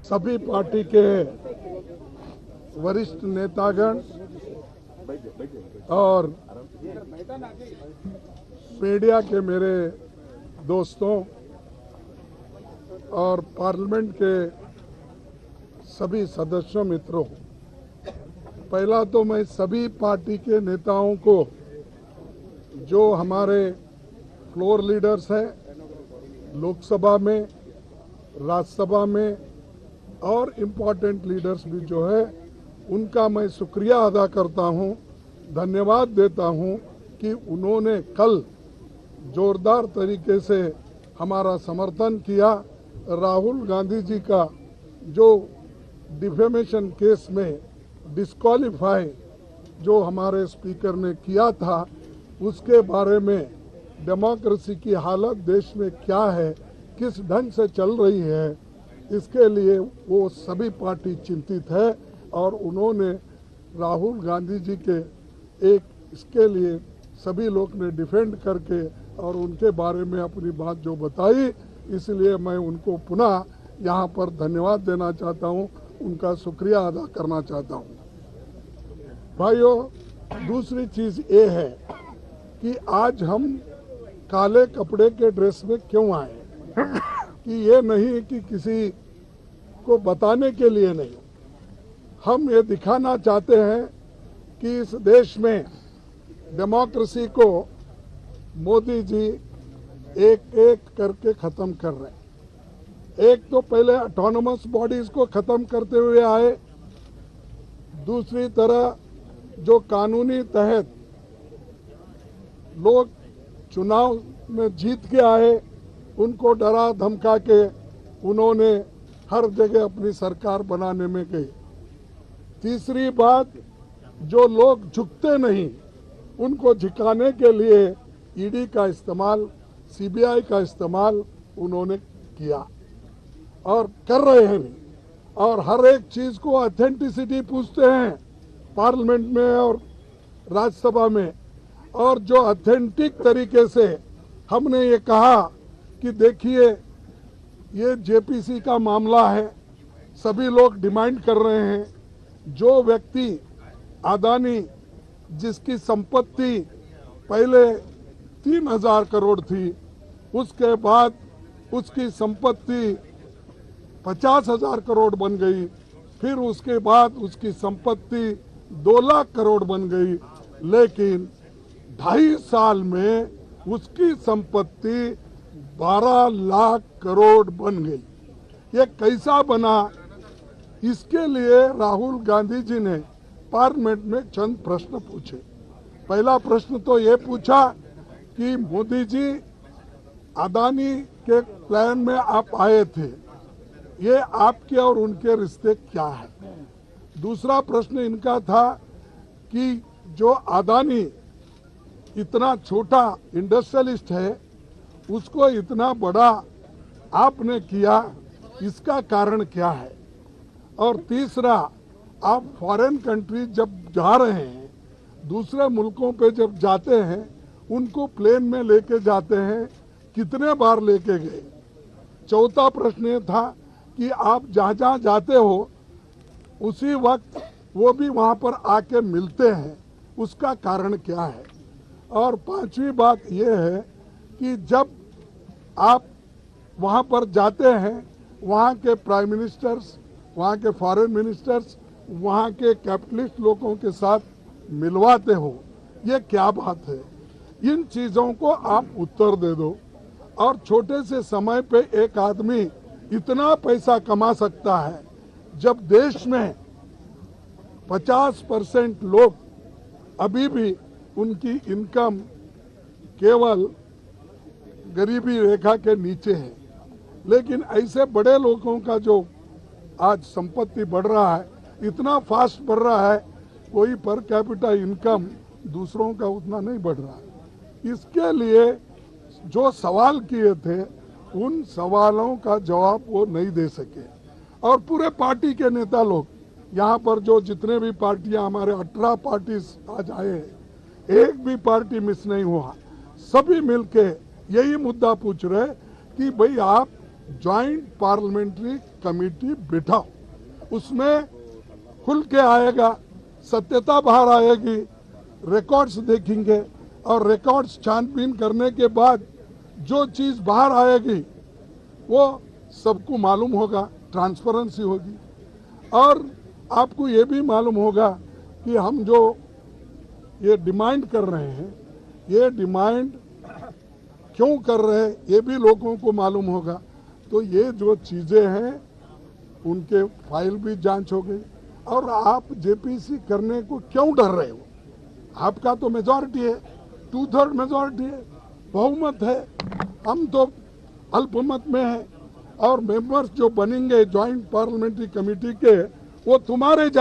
सभी पार्टी के वरिष्ठ नेतागण और मीडिया के मेरे दोस्तों और पार्लियामेंट के सभी सदस्यों मित्रों, पहला तो मैं सभी पार्टी के नेताओं को, जो हमारे फ्लोर लीडर्स हैं लोकसभा में, राज्यसभा में और इम्पोर्टेंट लीडर्स भी जो है, उनका मैं शुक्रिया अदा करता हूं, धन्यवाद देता हूं कि उन्होंने कल जोरदार तरीके से हमारा समर्थन किया। राहुल गांधी जी का जो डिफेमेशन केस में डिस्क्वालीफाई जो हमारे स्पीकर ने किया था, उसके बारे में डेमोक्रेसी की हालत देश में क्या है, किस ढंग से चल रही है, इसके लिए वो सभी पार्टी चिंतित है और उन्होंने राहुल गांधी जी के इसके लिए सभी लोग ने डिफेंड करके और उनके बारे में अपनी बात जो बताई, इसलिए मैं उनको पुनः यहाँ पर धन्यवाद देना चाहता हूँ, उनका शुक्रिया अदा करना चाहता हूँ। भाइयों, दूसरी चीज़ ये है कि आज हम काले कपड़े के ड्रेस में क्यों आए, कि ये नहीं कि किसी को बताने के लिए नहीं, हम ये दिखाना चाहते हैं कि इस देश में डेमोक्रेसी को मोदी जी एक एक करके ख़त्म कर रहे हैं। एक तो पहले ऑटोनोमस बॉडीज़ को ख़त्म करते हुए आए, दूसरी तरह जो कानूनी तहत लोग चुनाव में जीत के आए, उनको डरा धमका के उन्होंने हर जगह अपनी सरकार बनाने में गए। तीसरी बात, जो लोग झुकते नहीं, उनको झुकाने के लिए ईडी का इस्तेमाल, सीबीआई का इस्तेमाल उन्होंने किया और कर रहे हैं भी, और हर एक चीज़ को ऑथेंटिसिटी पूछते हैं पार्लियामेंट में और राज्यसभा में। और जो ऑथेंटिक तरीके से हमने ये कहा कि देखिए, ये जेपीसी का मामला है, सभी लोग डिमांड कर रहे हैं, जो व्यक्ति अदानी जिसकी संपत्ति पहले 3000 करोड़ थी, उसके बाद उसकी संपत्ति 50,000 करोड़ बन गई, फिर उसके बाद उसकी संपत्ति 2 लाख करोड़ बन गई, लेकिन 2.5 साल में उसकी संपत्ति 12 लाख करोड़ बन गई। ये कैसा बना, इसके लिए राहुल गांधी जी ने पार्लियामेंट में चंद प्रश्न पूछे। पहला प्रश्न तो ये पूछा कि मोदी जी, अदानी के प्लान में आप आए थे, ये आपके और उनके रिश्ते क्या है। दूसरा प्रश्न इनका था कि जो अदानी इतना छोटा इंडस्ट्रियलिस्ट है, उसको इतना बड़ा आपने किया, इसका कारण क्या है। और तीसरा, आप फॉरेन कंट्री जब जा रहे हैं, दूसरे मुल्कों पे जब जाते हैं, उनको प्लेन में लेके जाते हैं, कितने बार लेके गए। चौथा प्रश्न ये था कि आप जहाँ जहाँ जाते हो उसी वक्त वो भी वहाँ पर आके मिलते हैं, उसका कारण क्या है। और पांचवी बात ये है कि जब आप वहाँ पर जाते हैं, वहाँ के प्राइम मिनिस्टर्स, वहाँ के फॉरेन मिनिस्टर्स, वहाँ के कैपिटलिस्ट लोगों के साथ मिलवाते हो, ये क्या बात है। इन चीज़ों को आप उत्तर दे दो। और छोटे से समय पे एक आदमी इतना पैसा कमा सकता है, जब देश में 50% लोग अभी भी उनकी इनकम केवल गरीबी रेखा के नीचे है, लेकिन ऐसे बड़े लोगों का जो आज संपत्ति बढ़ रहा है, इतना फास्ट बढ़ रहा है, कोई पर कैपिटा इनकम दूसरों का उतना नहीं बढ़ रहा है। इसके लिए जो सवाल किए थे, उन सवालों का जवाब वो नहीं दे सके। और पूरे पार्टी के नेता लोग यहाँ पर, जो जितने भी पार्टियां, हमारे 18 पार्टीज आज आए हैं, एक भी पार्टी मिस नहीं हुआ, सभी मिलके यही मुद्दा पूछ रहे कि भाई आप ज्वाइंट पार्लियामेंट्री कमेटी बिठाओ, उसमें खुल के आएगा, सत्यता बाहर आएगी, रिकॉर्ड्स देखेंगे और रिकॉर्ड्स छानबीन करने के बाद जो चीज बाहर आएगी वो सबको मालूम होगा, ट्रांसपेरेंसी होगी। और आपको ये भी मालूम होगा कि हम जो ये डिमांड कर रहे हैं, ये डिमांड क्यों कर रहे हैं, ये भी लोगों को मालूम होगा। तो ये जो चीजें हैं उनके फाइल भी जांच हो गई। और आप जेपीसी करने को क्यों डर रहे हो? आपका तो मेजॉरिटी है, 2/3 मेजॉरिटी है, बहुमत है, हम तो अल्पमत में है। और मेंबर्स जो बनेंगे ज्वाइंट पार्लियामेंट्री कमेटी के, वो तुम्हारे ज्यादा